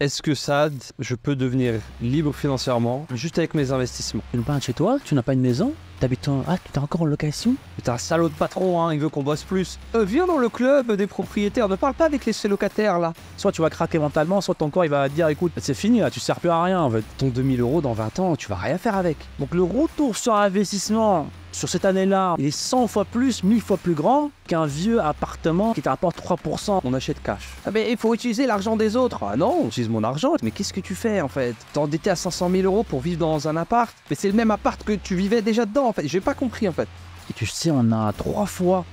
Est-ce que Saad, je peux devenir libre financièrement juste avec mes investissements? Tu n'as pas un chez toi, tu n'as pas une maison, t'habites tu es encore en location. Mais t'es un salaud de patron, hein, il veut qu'on bosse plus. Viens dans le club des propriétaires, ne parle pas avec les locataires là. Soit tu vas craquer mentalement, soit ton corps il va te dire écoute, c'est fini là, tu sers plus à rien en fait. Ton 2000 € dans 20 ans, tu vas rien faire avec. Donc le retour sur investissement sur cette année-là, il est 100 fois plus, 1000 fois plus grand qu'un vieux appartement qui te rapporte 3%. On achète cash. Ah mais il faut utiliser l'argent des autres. Ah non, j'utilise mon argent. Mais qu'est-ce que tu fais en fait? T'es endetté à 500 000 € pour vivre dans un appart. Mais c'est le même appart que tu vivais déjà dedans en fait. J'ai pas compris en fait. Et tu sais, on a 3 fois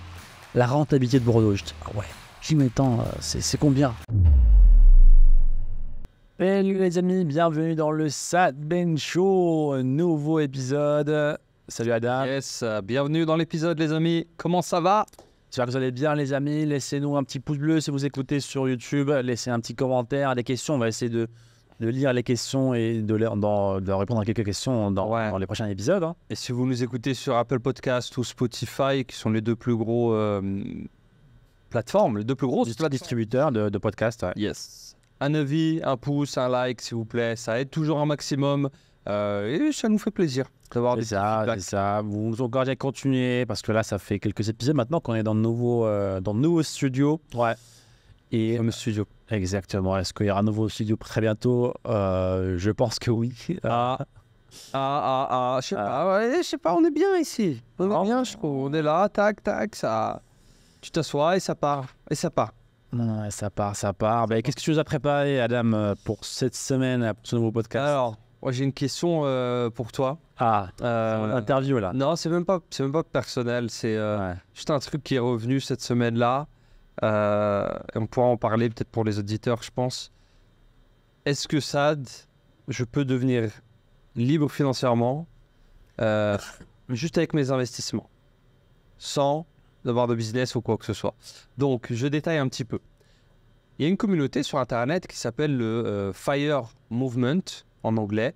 la rentabilité de Bordeaux. Je dis, ah ouais, j'y mets tant, c'est combien? Salut les amis, bienvenue dans le Saad Ben Show, nouveau épisode. Salut Adam. Yes, bienvenue dans l'épisode les amis. Comment ça va? J'espère que vous allez bien les amis. Laissez-nous un petit pouce bleu si vous écoutez sur YouTube. Laissez un petit commentaire, des questions. On va essayer de lire les questions et de répondre à quelques questions dans les prochains épisodes. Hein. Et si vous nous écoutez sur Apple Podcast ou Spotify, qui sont les deux plus gros plateformes, les deux plus grosses distributeurs de podcasts. Ouais. Yes. Un avis, un pouce, un like s'il vous plaît. Ça aide toujours un maximum. Et ça nous fait plaisir d'avoir des feedbacks. C'est ça. Vous nous encouragez à continuer parce que là, ça fait quelques épisodes maintenant qu'on est dans le nouveau studio. Ouais. Et le studio. Exactement. Est-ce qu'il y aura un nouveau studio très bientôt? Je pense que oui. Je sais pas, on est bien ici. On est bien, je trouve. On est là, tac, ça. Tu t'assois et ça part. Non, ça part. Ben, qu'est-ce que tu nous as préparé, Adam, pour cette semaine, pour ce nouveau podcast? Alors, moi, j'ai une question pour toi. Interview là. Non, c'est même pas personnel. C'est juste un truc qui est revenu cette semaine-là. Et on pourra en parler peut-être pour les auditeurs, je pense. Est-ce que Saad, je peux devenir libre financièrement juste avec mes investissements, sans avoir de business ou quoi que ce soit? Donc, je détaille un petit peu. Il y a une communauté sur Internet qui s'appelle le FIRE Movement, en anglais.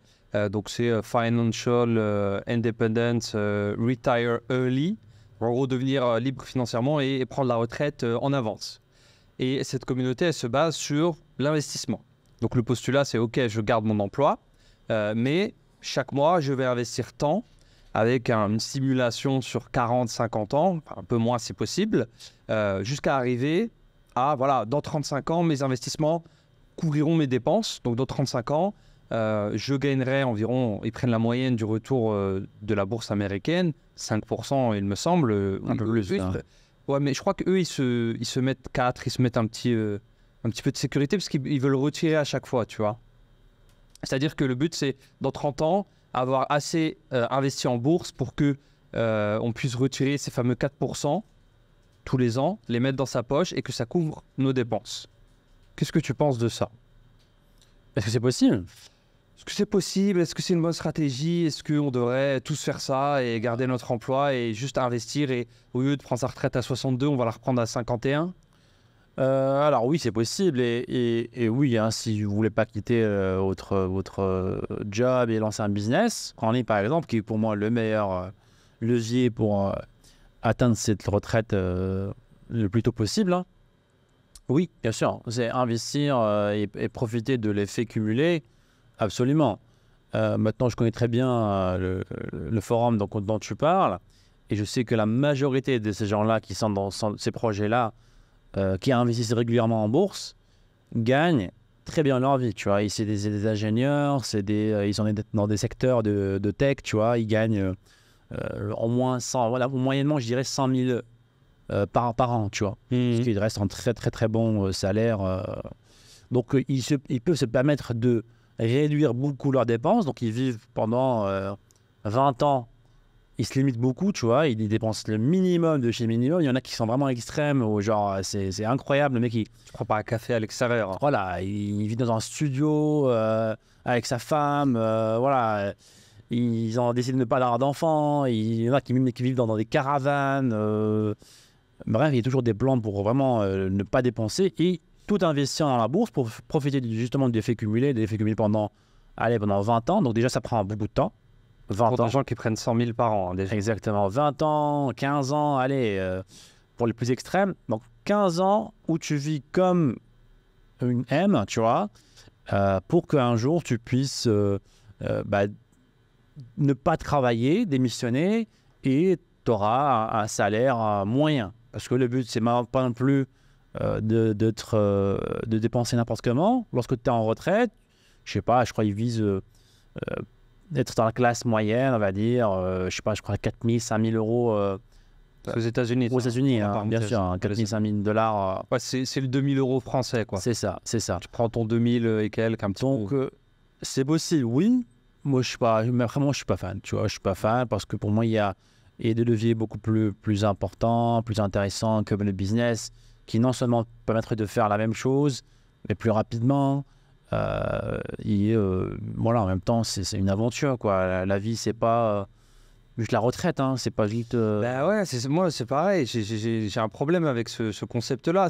Donc, c'est Financial Independence Retire Early. En gros, devenir libre financièrement et prendre la retraite en avance. Et cette communauté, elle se base sur l'investissement. Donc, le postulat, c'est OK, je garde mon emploi, mais chaque mois, je vais investir tant avec une simulation sur 40-50 ans, enfin, un peu moins si possible, jusqu'à arriver à, voilà, dans 35 ans, mes investissements couvriront mes dépenses. Donc, dans 35 ans, je gagnerai environ, ils prennent la moyenne du retour de la bourse américaine, 5% il me semble. Un peu plus. Ouais, mais je crois qu'eux, ils se mettent 4, ils se mettent un petit peu de sécurité parce qu'ils veulent retirer à chaque fois, tu vois. C'est-à-dire que le but, c'est, dans 30 ans, avoir assez investi en bourse pour que on puisse retirer ces fameux 4% tous les ans, les mettre dans sa poche et que ça couvre nos dépenses. Qu'est-ce que tu penses de ça? Est-ce que c'est possible? Est-ce que c'est possible? Est-ce que c'est une bonne stratégie? Est-ce qu'on devrait tous faire ça et garder notre emploi et juste investir et au lieu de prendre sa retraite à 62, on va la reprendre à 51? Alors oui, c'est possible et oui, hein, si vous voulez pas quitter votre job et lancer un business, en ligne par exemple, qui est pour moi le meilleur levier pour atteindre cette retraite le plus tôt possible. Hein. Oui, bien sûr, c'est investir et profiter de l'effet cumulé, absolument. Maintenant, je connais très bien le forum dont tu parles et je sais que la majorité de ces gens-là qui sont dans ces projets-là, qui investissent régulièrement en bourse, gagnent très bien leur vie, tu vois. C'est des ingénieurs, ils sont dans des secteurs de tech, tu vois. Ils gagnent au moins 100, voilà, moyennement, je dirais 100 000 par an, tu vois. Parce qu'ils restent en très, très, très bon salaire. Donc, ils peuvent se permettre de réduire beaucoup leurs dépenses. Donc, ils vivent pendant 20 ans. Ils se limitent beaucoup, tu vois, ils dépensent le minimum de chez minimum. Il y en a qui sont vraiment extrêmes, où genre, c'est incroyable. Le mec, il prend pas un café à l'extérieur. Hein. Voilà, il vit dans un studio avec sa femme, voilà. Ils ont décidé de ne pas avoir d'enfants. Il y en a qui vivent dans des caravanes. Bref, il y a toujours des plans pour vraiment ne pas dépenser et tout investir dans la bourse pour profiter justement de l'effet cumulé, pendant 20 ans. Donc déjà, ça prend beaucoup de temps. 20 ans. Pour des gens qui prennent 100 000 par an. Hein, déjà. Exactement. 20 ans, 15 ans, pour les plus extrêmes. Donc 15 ans où tu vis comme une M, tu vois, pour qu'un jour tu puisses ne pas travailler, démissionner et tu auras un salaire moyen. Parce que le but, c'est pas non plus de dépenser n'importe comment. Lorsque tu es en retraite, je sais pas, je crois qu'ils visent d'être dans la classe moyenne, on va dire, je sais pas, je crois 4 000, 5 000 euros. Aux États-Unis. Aux États-Unis, hein, bien sûr, hein, 4 000, 5 000 $. Ouais, c'est le 2 000 € français, quoi. C'est ça, c'est ça. Tu prends ton 2 000 et quelques, un petit Donc, peu. c'est possible, oui. Moi, je suis pas, mais vraiment, je suis pas fan. Tu vois, je suis pas fan parce que pour moi, il y a des leviers beaucoup plus importants, plus intéressants que le business, qui non seulement permettraient de faire la même chose, mais plus rapidement. Voilà, en même temps, c'est une aventure, quoi. La vie, c'est pas juste la retraite, hein. C'est pas juste. Bah ouais, moi, c'est pareil. J'ai un problème avec ce concept-là.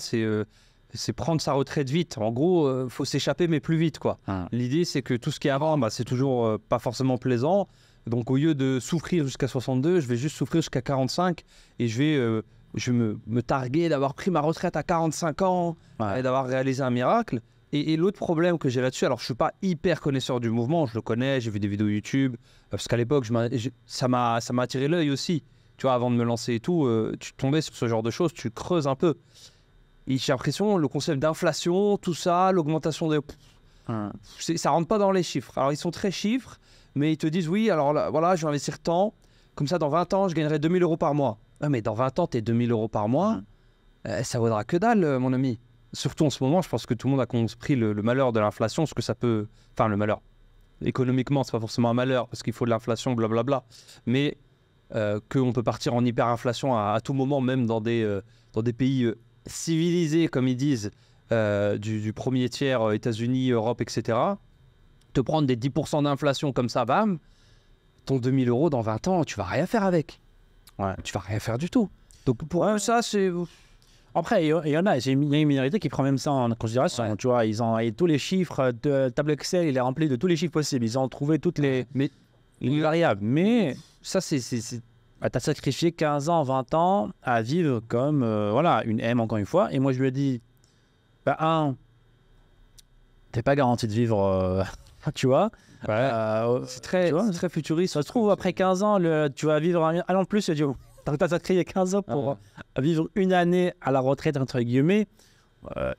C'est prendre sa retraite vite. En gros, faut s'échapper, mais plus vite, quoi. L'idée, c'est que tout ce qui est avant, bah, c'est toujours pas forcément plaisant. Donc, au lieu de souffrir jusqu'à 62, je vais juste souffrir jusqu'à 45 et je vais me targuer d'avoir pris ma retraite à 45 ans et d'avoir réalisé un miracle. Et l'autre problème que j'ai là-dessus, alors je suis pas hyper connaisseur du mouvement, je le connais, j'ai vu des vidéos YouTube, parce qu'à l'époque, ça m'a attiré l'œil aussi. Tu vois, avant de me lancer et tout, tu tombais sur ce genre de choses, tu creuses un peu. Et j'ai l'impression, le concept d'inflation, tout ça, l'augmentation des... Ça rentre pas dans les chiffres. Alors, ils sont très chiffres, mais ils te disent, oui, alors là, voilà, je vais investir tant, comme ça, dans 20 ans, je gagnerai 2 000 € par mois. Ah, mais dans 20 ans, tes 2 000 € par mois, ça vaudra que dalle, mon ami. Surtout en ce moment, je pense que tout le monde a compris le malheur de l'inflation, ce que ça peut... Enfin, le malheur. Économiquement, c'est pas forcément un malheur, parce qu'il faut de l'inflation, blablabla. Mais qu'on peut partir en hyperinflation à tout moment, même dans des pays civilisés, comme ils disent, du premier tiers, États-Unis, Europe, etc. Te prendre des 10% d'inflation comme ça, bam, ton 2 000 € dans 20 ans, tu vas rien faire avec. Ouais. Tu vas rien faire du tout. Donc pour ça, c'est... Après, il y en a, il y a une minorité qui prend même ça en considération. Ouais. Tu vois, ils ont tous les chiffres de table Excel, il est rempli de tous les chiffres possibles. Ils ont trouvé toutes les variables. Mais ça, c'est tu as sacrifié 15 ans, 20 ans à vivre comme une M, encore une fois. Et moi, je lui ai dit, t'es pas garanti de vivre, tu vois. C'est très futuriste. Ça se trouve, après 15 ans, tu vas vivre un an de plus. Je dis, donc, tu as sacrifié 15 ans pour vivre une année à la retraite, entre guillemets.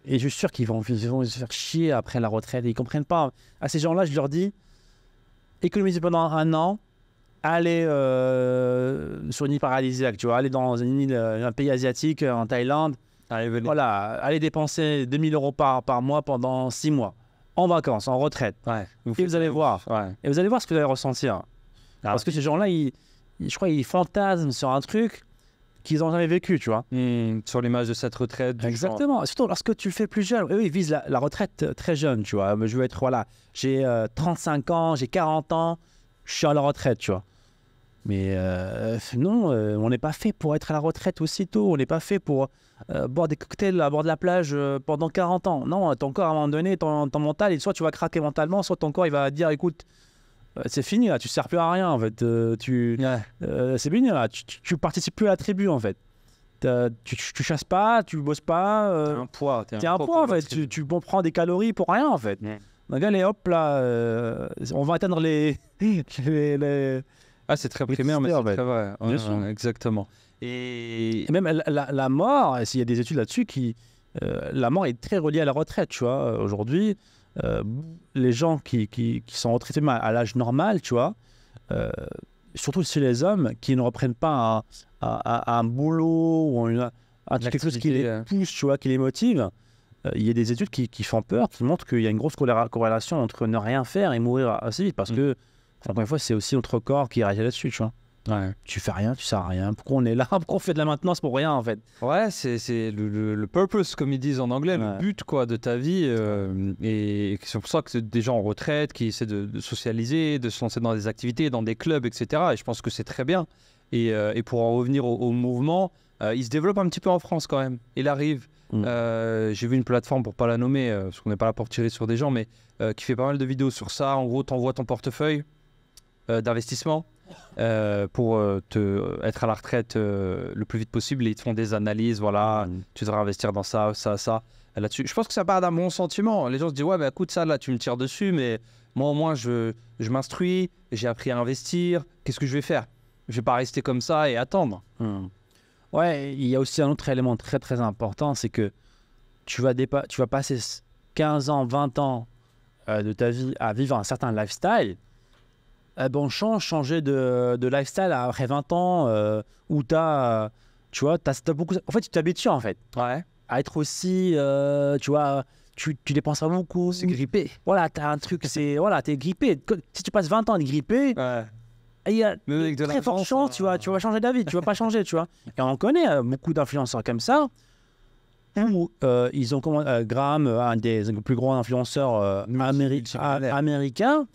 Et je suis sûr qu'ils vont se faire chier après la retraite. Ils ne comprennent pas. À ces gens-là, je leur dis, économisez pendant un an, allez sur une île paradisiaque, tu vois, allez dans un pays asiatique, en Thaïlande. Allez dépenser 2 000 € par mois pendant 6 mois, en vacances, en retraite. Et vous allez voir. Et vous allez voir ce que vous allez ressentir. Parce que ces gens-là, je crois qu'ils fantasment sur un truc qu'ils n'ont jamais vécu, tu vois. Sur l'image de cette retraite. Exactement. Surtout lorsque tu le fais plus jeune. Eux, ils visent la retraite très jeune, tu vois. Je veux être, j'ai 35 ans, j'ai 40 ans, je suis à la retraite, tu vois. Mais non, on n'est pas fait pour être à la retraite aussitôt. On n'est pas fait pour boire des cocktails à bord de la plage pendant 40 ans. Non, ton corps, à un moment donné, ton mental, soit tu vas craquer mentalement, soit ton corps, il va dire, écoute, c'est fini là, tu sers plus à rien en fait. C'est fini là, tu participes plus à la tribu en fait. Tu chasses pas, tu bosses pas. T'es un poids. T'es un poids en fait. Tu prends des calories pour rien en fait. Donc allez hop là, on va atteindre les... Ah, c'est très primaire, mais c'est très vrai. Exactement. Et même la mort, s'il y a des études là-dessus, la mort est très reliée à la retraite, tu vois. Aujourd'hui, les gens qui sont retraités à l'âge normal, tu vois, surtout chez les hommes qui ne reprennent pas un boulot ou quelque chose qui les pousse, tu vois, qui les motive, il y a des études qui font peur, qui montrent qu'il y a une grosse corrélation entre ne rien faire et mourir assez vite, parce que, encore une fois, c'est aussi notre corps qui réagit là-dessus, tu vois. Tu fais rien, tu sers à rien. Pourquoi on est là? Pourquoi on fait de la maintenance pour rien en fait? Ouais, c'est le purpose, comme ils disent en anglais, le but quoi, de ta vie. Et c'est pour ça que c'est des gens en retraite qui essaient de socialiser, de se lancer dans des activités, dans des clubs, etc. Et je pense que c'est très bien. Et pour en revenir au mouvement, il se développe un petit peu en France quand même. Il arrive. J'ai vu une plateforme, pour pas la nommer, parce qu'on n'est pas là pour tirer sur des gens, mais qui fait pas mal de vidéos sur ça. En gros, tu envoies ton portefeuille d'investissement pour être à la retraite le plus vite possible, et ils te font des analyses, voilà, tu devrais investir dans ça, ça, ça. là-dessus. Je pense que ça part d'un bon sentiment. Les gens se disent, ouais, bah écoute, ça, là, tu me tires dessus, mais moi, au moins, je m'instruis, j'ai appris à investir. Qu'est-ce que je vais faire? Je vais pas rester comme ça et attendre. Ouais, il y a aussi un autre élément très très important, c'est que tu vas passer 15 ans, 20 ans de ta vie à vivre un certain lifestyle. Bon, changer de lifestyle après 20 ans où tu vois, t'as beaucoup... En fait, tu t'habitues en fait à être aussi, tu vois, tu dépenseras beaucoup. C'est grippé. Voilà, t'as un truc, t'es grippé. Si tu passes 20 ans à être grippé, il y a très forte chance, tu vas changer d'avis, tu vas pas changer, tu vois. Et on connaît beaucoup d'influenceurs comme ça, où ils ont Graham, un des plus grands influenceurs américains,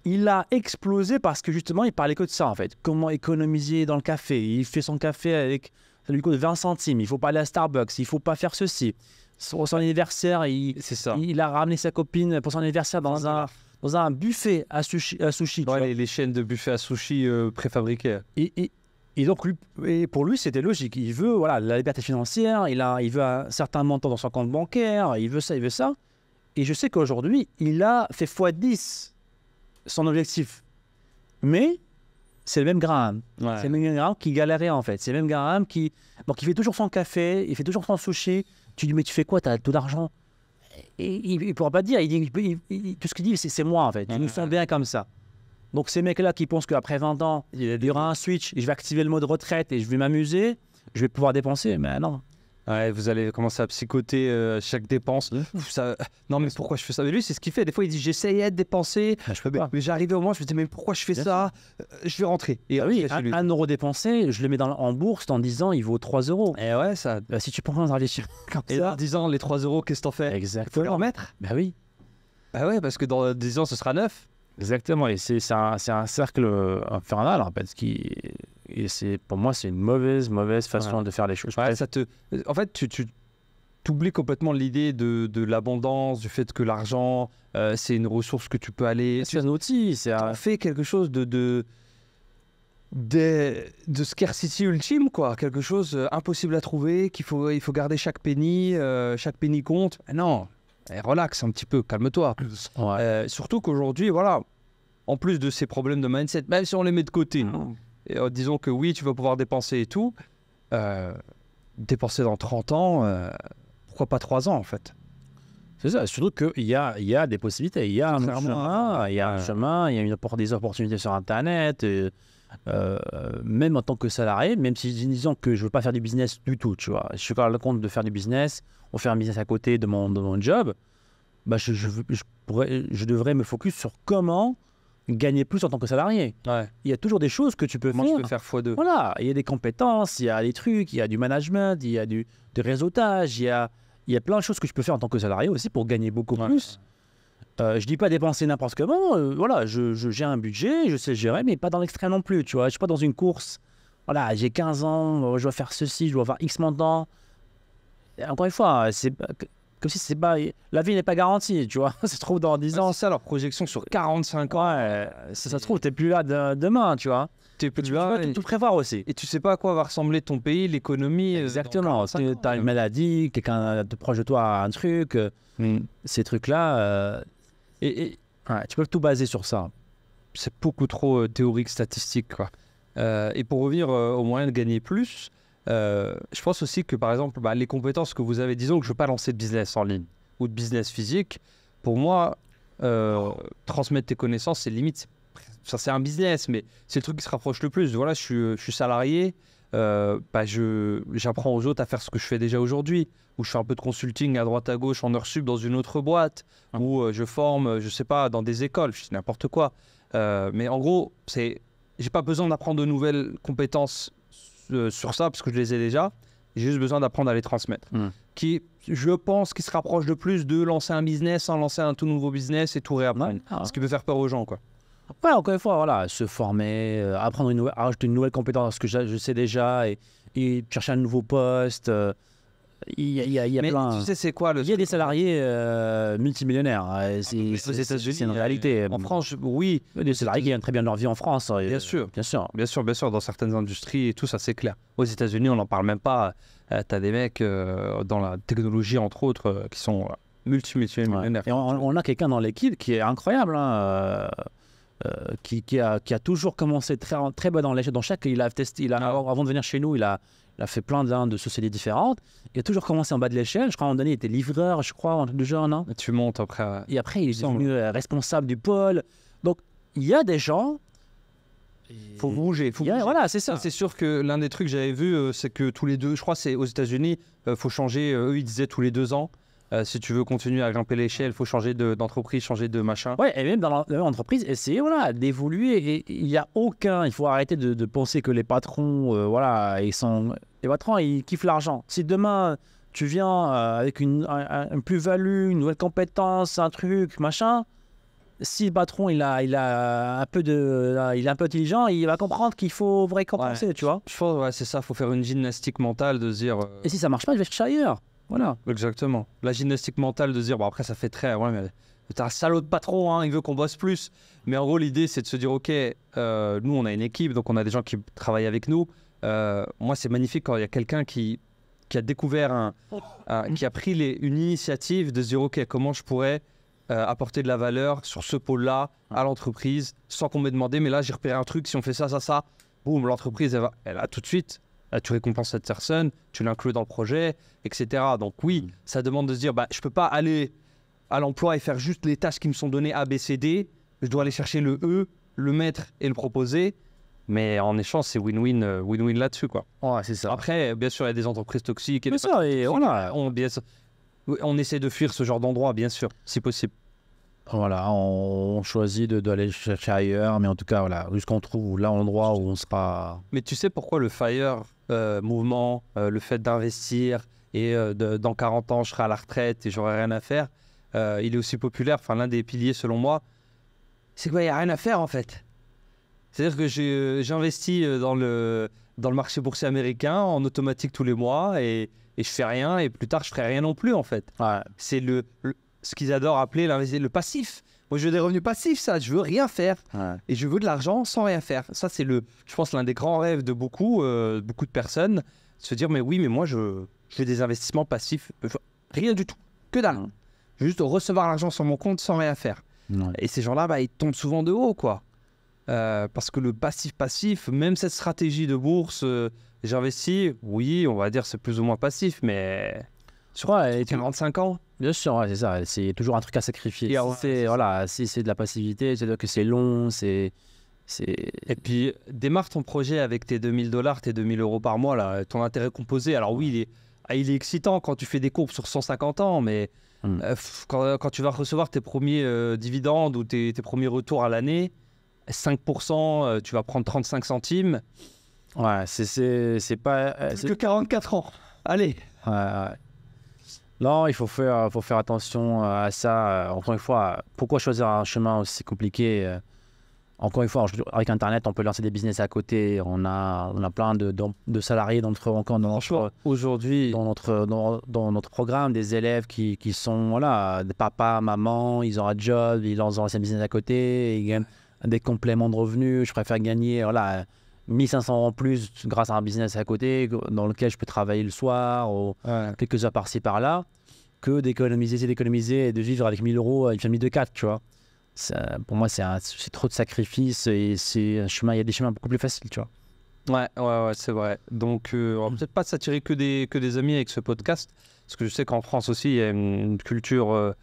il a explosé parce que justement, il parlait que de ça en fait. Comment économiser dans le café. Il fait son café avec, ça lui coûte 20 centimes, il faut pas aller à Starbucks, il faut pas faire ceci. Pour son anniversaire, il a ramené sa copine pour son anniversaire dans un buffet à sushi. Les chaînes de buffets à sushi préfabriqués. Et donc, pour lui, c'était logique. Il veut la liberté financière, il veut un certain montant dans son compte bancaire, il veut ça. Et je sais qu'aujourd'hui, il a fait x10 son objectif. Mais c'est le même Graham. C'est le même Graham qui galérait en fait. C'est le même Graham qui fait toujours son café, il fait toujours son sushi. Tu dis, mais tu fais quoi? Tu as tout d'argent? Et il ne pourra pas dire. Tout ce qu'il dit, c'est moi en fait. Je me sens bien comme ça. Donc ces mecs-là qui pensent qu'après 20 ans, il y aura un switch, et je vais activer le mode retraite et je vais m'amuser, je vais pouvoir dépenser. Mais non. Ouais, vous allez commencer à psychoter chaque dépense. Non, mais pourquoi je fais ça? Mais lui, c'est ce qu'il fait. Des fois, il dit, j'essayais de dépenser, mais j'arrivais au moment, je me disais, mais pourquoi je fais ça? Je vais rentrer. Et oui, 1 euro dépensé, je le mets en bourse, en 10 ans, il vaut 3 euros. Et ouais, ça. Si tu prends un réfléchir comme ça. Dans 10 ans, les 3 euros, qu'est-ce que t'en fais? Exactement. Il faut les remettre? Bah oui. Bah ouais, parce que dans 10 ans, ce sera 9. Exactement. Et c'est un cercle infernal, en fait, pour moi, c'est une mauvaise façon de faire les choses. Ouais, en fait, tu oublies complètement l'idée de l'abondance, du fait que l'argent, c'est une ressource que tu peux aller... C'est un outil. On fait quelque chose de scarcity ultime, quoi. Quelque chose impossible à trouver, il faut garder chaque penny compte. Non, relax un petit peu, calme-toi. Surtout qu'aujourd'hui, en plus de ces problèmes de mindset, même si on les met de côté, et, disons que oui, tu vas pouvoir dépenser et tout, dépenser dans 30 ans, pourquoi pas 3 ans en fait? C'est ça, surtout qu'il y a des possibilités, il y a un chemin, il y a des opportunités sur Internet, même en tant que salarié, même si disons que je ne veux pas faire du business du tout, tu vois. Je suis pas le compte de faire du business, on fait un business à côté de mon job, je devrais me focus sur comment gagner plus en tant que salarié. Il y a toujours des choses que tu peux faire. Moi, je peux faire x2. Voilà, il y a des compétences, il y a des trucs, il y a du management, il y a du réseautage, il y a plein de choses que je peux faire en tant que salarié aussi pour gagner beaucoup plus. Je dis pas dépenser n'importe comment. J'ai un budget, je sais gérer, mais pas dans l'extrême non plus. Tu vois, je suis pas dans une course. Voilà, j'ai 15 ans, je dois faire ceci, je dois avoir X montant. Encore une fois, c'est comme si c'est pas, la vie n'est pas garantie, tu vois. C'est trop dans 10 ans. C'est ça leur projection sur 45 ans. Ça se trouve, t'es plus là demain, tu vois. Tu peux tout prévoir aussi. Et tu sais pas à quoi va ressembler ton pays, l'économie. Exactement. Tu as une maladie, quelqu'un de proche de toi a un truc. Ces trucs-là, tu peux tout baser sur ça. C'est beaucoup trop théorique, statistique, quoi. Et pour revenir au moyen de gagner plus, je pense aussi que, par exemple, les compétences que vous avez, disons que je ne veux pas lancer de business en ligne ou de business physique, pour moi, transmettre tes connaissances, c'est limite, ça c'est un business, mais c'est le truc qui se rapproche le plus. Voilà, je suis salarié, j'apprends aux autres à faire ce que je fais déjà aujourd'hui, où je fais un peu de consulting à droite à gauche en heure sub dans une autre boîte, où je forme, je sais pas, dans des écoles, je sais n'importe quoi. Mais en gros, j'ai pas besoin d'apprendre de nouvelles compétences sur ça, parce que je les ai déjà. J'ai juste besoin d'apprendre à les transmettre. Qui, je pense, qui se rapproche de plus de lancer un business sans lancer un tout nouveau business et tout réapprendre. Ce qui peut faire peur aux gens, quoi. Ouais, encore une fois, voilà, se former, rajouter une nouvelle compétence que je sais déjà et chercher un nouveau poste. Il y a Mais plein. tu sais, c'est quoi le Il y a des salariés multimillionnaires. aux États-Unis, c'est une réalité. En France, oui. Il y a des salariés qui gagnent très bien leur vie en France. Bien sûr. Bien sûr. Bien sûr, dans certaines industries et tout, ça c'est clair. Aux États-Unis, on n'en parle même pas. T'as des mecs dans la technologie, entre autres, qui sont multimillionnaires. Ouais. Et on a quelqu'un dans l'équipe qui est incroyable, hein, qui a toujours commencé très bas dans l'échelle. Dans chaque, avant de venir chez nous, il a fait plein de sociétés différentes. Il a toujours commencé en bas de l'échelle. Je crois à un moment donné, il était livreur, je crois, un truc du genre, non ? Tu montes après. Et après, il est devenu responsable du pôle. Donc, il y a des gens. Faut bouger. Voilà, c'est ça. C'est sûr que l'un des trucs que j'avais vu, c'est que tous les deux, je crois, c'est aux États-Unis, faut changer. Eux, ils disaient tous les 2 ans. Si tu veux continuer à grimper l'échelle, il faut changer d'entreprise, changer de machin. Ouais, et même dans la même entreprise, essayer d'évoluer. Et il y a aucun. Il faut arrêter de penser que les patrons, les patrons, ils kiffent l'argent. Si demain tu viens avec une plus-value, une nouvelle compétence, un truc, machin. Si le patron il est un peu intelligent, il va comprendre qu'il faut récompenser, tu vois. Je pense, c'est ça. Faut faire une gymnastique mentale de se dire. Et si ça marche pas, je vais chercher ailleurs. Voilà. Exactement. La gymnastique mentale de se dire, bon après ça fait très, ouais, mais t'as un salaud de patron, hein, il veut qu'on bosse plus. Mais en gros l'idée c'est de se dire, ok, nous on a une équipe, donc on a des gens qui travaillent avec nous. Moi c'est magnifique quand il y a quelqu'un qui a découvert qui a pris une initiative de se dire, ok, comment je pourrais apporter de la valeur sur ce pôle-là à l'entreprise sans qu'on m'ait demandé, mais là j'ai repéré un truc, si on fait ça, boum, l'entreprise elle a tout de suite. Tu récompenses cette personne, tu l'inclus dans le projet, etc. Donc oui, ça demande de se dire, je ne peux pas aller à l'emploi et faire juste les tâches qui me sont données A, B, C, D. Je dois aller chercher le E, le mettre et le proposer. Mais en échange, c'est win-win là-dessus, quoi. Ouais, c'est ça. Après, bien sûr, il y a des entreprises toxiques. Bien sûr, et voilà. On essaie de fuir ce genre d'endroit, bien sûr, si possible. Voilà, on choisit d'aller chercher ailleurs, mais en tout cas, voilà, jusqu'on trouve là l'endroit où on sera. Mais tu sais pourquoi le FIRE mouvement, le fait d'investir et dans 40 ans, je serai à la retraite et j'aurai rien à faire, il est aussi populaire. Enfin, l'un des piliers, selon moi, c'est qu'il n'y a rien à faire en fait. C'est-à-dire que j'investis dans le marché boursier américain en automatique tous les mois et je fais rien et plus tard, je ferai rien non plus en fait. Ouais. C'est ce qu'ils adorent appeler le passif. Moi, je veux des revenus passifs, ça. Je veux rien faire. Ouais. Et je veux de l'argent sans rien faire. Ça, c'est je pense, l'un des grands rêves de beaucoup de personnes. Se dire, mais oui, mais moi, je veux des investissements passifs. Rien du tout. Que dalle. Ouais. Je veux juste recevoir l'argent sur mon compte sans rien faire. Ouais. Et ces gens-là, ils tombent souvent de haut, quoi. Parce que le passif, même cette stratégie de bourse, j'investis, oui, on va dire c'est plus ou moins passif, mais sur 45 ans. Bien sûr, ouais, c'est ça. C'est toujours un truc à sacrifier. Si c'est de la passivité, c'est-à-dire que c'est long, c'est... Et puis, démarre ton projet avec tes $2000, tes 2000 € par mois, là, ton intérêt composé. Alors oui, il est excitant quand tu fais des courbes sur 150 ans, mais quand tu vas recevoir tes premiers dividendes ou tes premiers retours à l'année, 5%, tu vas prendre 35 centimes. Ouais, c'est pas... Plus que 44 ans. Allez. Ouais. Non, il faut faire attention à ça. Encore une fois, pourquoi choisir un chemin aussi compliqué Encore une fois, avec Internet, on peut lancer des business à côté. On a plein de salariés dans notre programme, des élèves qui sont des papas, mamans, ils ont un job, ils lancent un business à côté, ils gagnent des compléments de revenus. Je préfère gagner 1500 € en plus grâce à un business à côté dans lequel je peux travailler le soir ou quelques heures par-ci par-là que d'économiser et de vivre avec 1000 € à une famille de 4, tu vois. Pour moi, c'est trop de sacrifices et il y a des chemins beaucoup plus faciles, tu vois. Ouais, c'est vrai. Donc, on va peut-être pas s'attirer que des amis avec ce podcast, parce que je sais qu'en France aussi, il y a une culture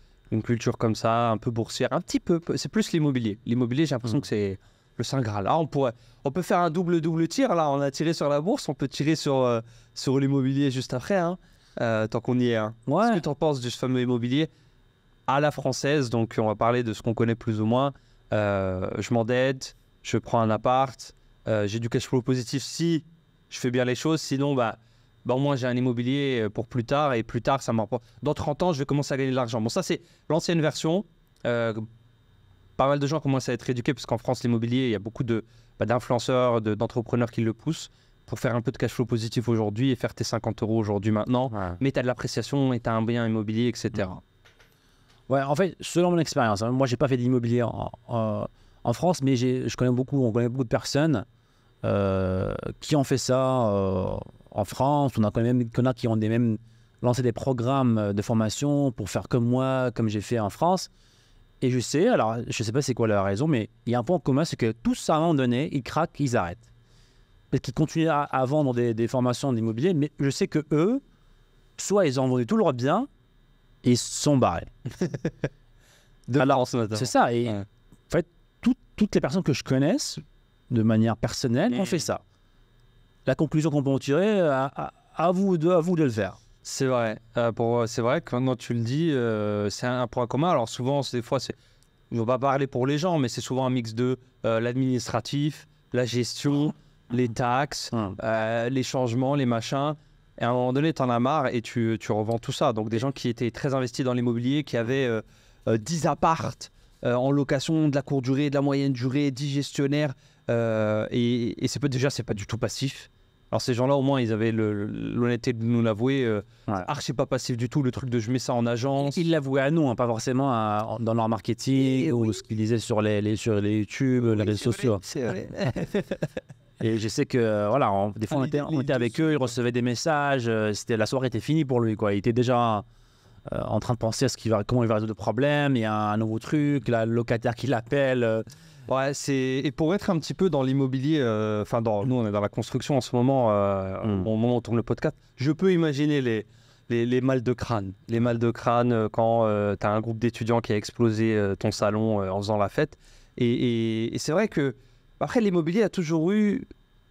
comme ça, un peu boursière, un petit peu. C'est plus l'immobilier. L'immobilier, j'ai l'impression que c'est le Saint Graal. Là, on peut faire un double tir. Là, on a tiré sur la bourse, on peut tirer sur l'immobilier juste après, hein, tant qu'on y est. Hein. Ouais. Qu'est-ce que tu en penses de ce fameux immobilier à la française? Donc, on va parler de ce qu'on connaît plus ou moins. Je m'endette, je prends un appart, j'ai du cash flow positif si je fais bien les choses. Sinon, au moins, j'ai un immobilier pour plus tard. Et plus tard, ça m'apporte. Dans 30 ans, je vais commencer à gagner de l'argent. Bon, ça, c'est l'ancienne version. Pas mal de gens commencent à être éduqués parce qu'en France, l'immobilier, il y a beaucoup d'influenceurs, d'entrepreneurs qui le poussent. pour faire un peu de cash flow positif aujourd'hui et faire tes 50 € aujourd'hui maintenant, mais tu as de l'appréciation et tu as un bien immobilier, etc. Ouais, en fait, selon mon expérience, moi, j'ai pas fait d'immobilier en France, mais on connaît beaucoup de personnes qui ont fait ça en France. On a quand même qui ont même lancé des programmes de formation pour faire comme moi, comme j'ai fait en France. Et je sais pas c'est quoi la raison, mais il y a un point commun, c'est que tous à un moment donné, ils craquent, ils arrêtent. Parce qu'ils continuent à vendre des formations d'immobilier, mais je sais que eux, soit ils ont vendu tout leur bien, et ils se sont barrés. C'est ça. Et en fait, toutes les personnes que je connaisse, de manière personnelle, ont fait ça. La conclusion qu'on peut en tirer, à vous de le faire. C'est vrai. C'est vrai que maintenant tu le dis, c'est un point commun. Alors souvent, des fois, je ne vais pas parler pour les gens, mais c'est souvent un mix de l'administratif, la gestion, les taxes, les changements, les machins. Et à un moment donné, tu en as marre et tu revends tout ça. Donc des gens qui étaient très investis dans l'immobilier, qui avaient 10 appartes en location, de la courte durée, de la moyenne durée, 10 gestionnaires. Et c'est pas du tout passif. Alors ces gens-là, au moins, ils avaient l'honnêteté de nous l'avouer. Archi pas passif du tout, le truc de je mets ça en agence. Ils l'avouaient à nous, hein, pas forcément dans leur marketing ou ce qu'ils disaient sur les YouTube, les réseaux sociaux. C'est vrai. Et je sais que, voilà, des fois, on était avec eux, ils recevaient des messages, la soirée était finie pour lui, quoi. Il était déjà en train de penser à comment il va résoudre le problème, il y a un nouveau truc, le locataire qui l'appelle. Ouais, et pour être un petit peu dans l'immobilier, nous on est dans la construction en ce moment, au moment où on tourne le podcast, je peux imaginer les mal de crâne. Les mal de crâne quand tu as un groupe d'étudiants qui a explosé ton salon en faisant la fête. Et c'est vrai que, après, l'immobilier a toujours eu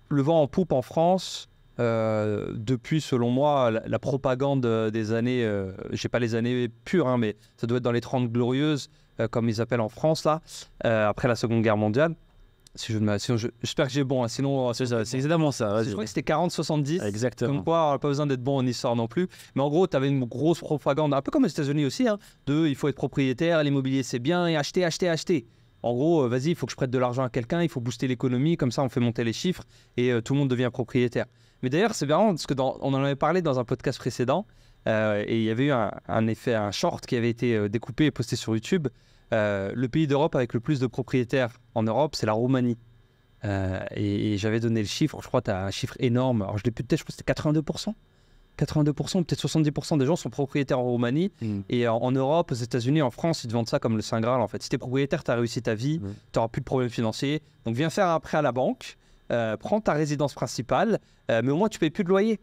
le vent en poupe en France. Depuis, selon moi, la propagande des années, je sais pas les années pures, hein, mais ça doit être dans les 30 glorieuses, comme ils appellent en France, là, après la Seconde Guerre mondiale. J'espère que j'ai bon, hein, sinon... C'est exactement ça. Je crois que c'était 40-70. Exactement. Comme quoi, on n'a pas besoin d'être bon en histoire non plus. Mais en gros, tu avais une grosse propagande, un peu comme aux États-Unis aussi, hein, il faut être propriétaire, l'immobilier c'est bien, et acheter. En gros, vas-y, il faut que je prête de l'argent à quelqu'un, il faut booster l'économie, comme ça on fait monter les chiffres et tout le monde devient propriétaire. Mais d'ailleurs, c'est marrant parce on en avait parlé dans un podcast précédent et il y avait eu un short qui avait été découpé et posté sur YouTube. Le pays d'Europe avec le plus de propriétaires en Europe, c'est la Roumanie. Et j'avais donné le chiffre, je crois que tu as un chiffre énorme. Alors je l'ai peut-être, je crois que c'était 82%. 82%, peut-être 70% des gens sont propriétaires en Roumanie. Et en Europe, aux États-Unis, en France, ils te vendent ça comme le Saint Graal. En fait, si tu es propriétaire, tu as réussi ta vie, tu n'auras plus de problèmes financiers. Donc viens faire un prêt à la banque, prends ta résidence principale, mais au moins tu ne payes plus de loyer.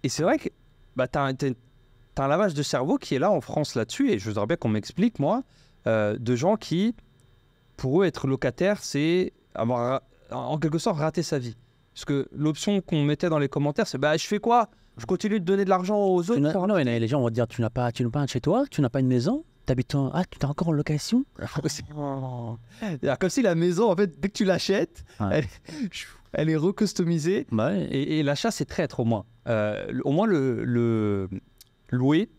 Et c'est vrai que tu as un lavage de cerveau qui est là en France là-dessus. Et je voudrais bien qu'on m'explique, moi, de gens qui, pour eux, être locataire, c'est avoir en quelque sorte raté sa vie. Parce que l'option qu'on mettait dans les commentaires, c'est je fais quoi? Je continue de donner de l'argent aux autres. Non, les gens vont te dire tu n'as pas un chez toi, tu n'as pas une maison, tu es encore en location. Comme si la maison, en fait, dès que tu l'achètes, elle est recustomisée. Et l'achat, c'est traître au moins. Au moins, le louer,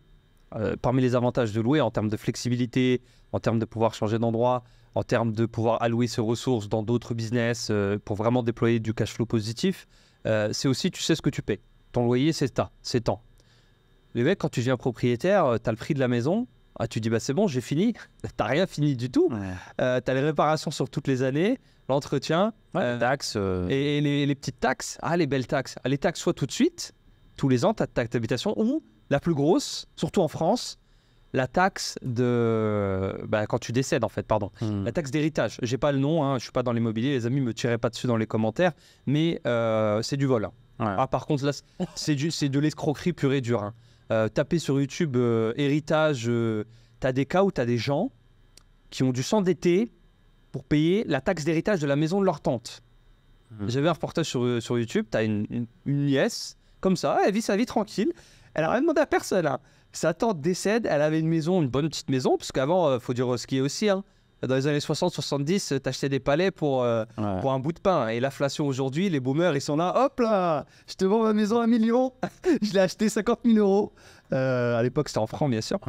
parmi les avantages de louer en termes de flexibilité, en termes de pouvoir changer d'endroit, en termes de pouvoir allouer ses ressources dans d'autres business pour vraiment déployer du cash flow positif, c'est aussi, tu sais ce que tu paies. Ton loyer, c'est tant. Les mecs, quand tu deviens propriétaire, tu as le prix de la maison. Tu dis, c'est bon, j'ai fini. Tu n'as rien fini du tout. Tu as les réparations sur toutes les années, l'entretien, les taxes. Et les petites taxes. Les belles taxes. Les taxes, soit tout de suite, tous les ans, tu as ta taxe d'habitation, ou la plus grosse, surtout en France, la taxe quand tu décèdes, en fait, pardon. La taxe d'héritage. J'ai pas le nom, hein, je suis pas dans l'immobilier, les amis, me tirez pas dessus dans les commentaires, mais c'est du vol. Hein. Par contre, là, c'est de l'escroquerie pure et dure. Hein. Tapez sur YouTube héritage, tu as des cas où tu as des gens qui ont dû s'endetter pour payer la taxe d'héritage de la maison de leur tante. J'avais un reportage sur YouTube, tu as une nièce, comme ça, elle vit sa vie tranquille, elle n'a rien demandé à personne. Hein. Sa tante décède, elle avait une bonne petite maison, parce qu'avant, il faut dire ce qui est aussi, hein. Dans les années 60-70, t'achetais des palais pour un bout de pain. Et l'inflation aujourd'hui, les boomers, ils sont là. Hop là, je te vends ma maison à 1 million. Je l'ai acheté 50 000 euros. À l'époque, c'était en francs, bien sûr.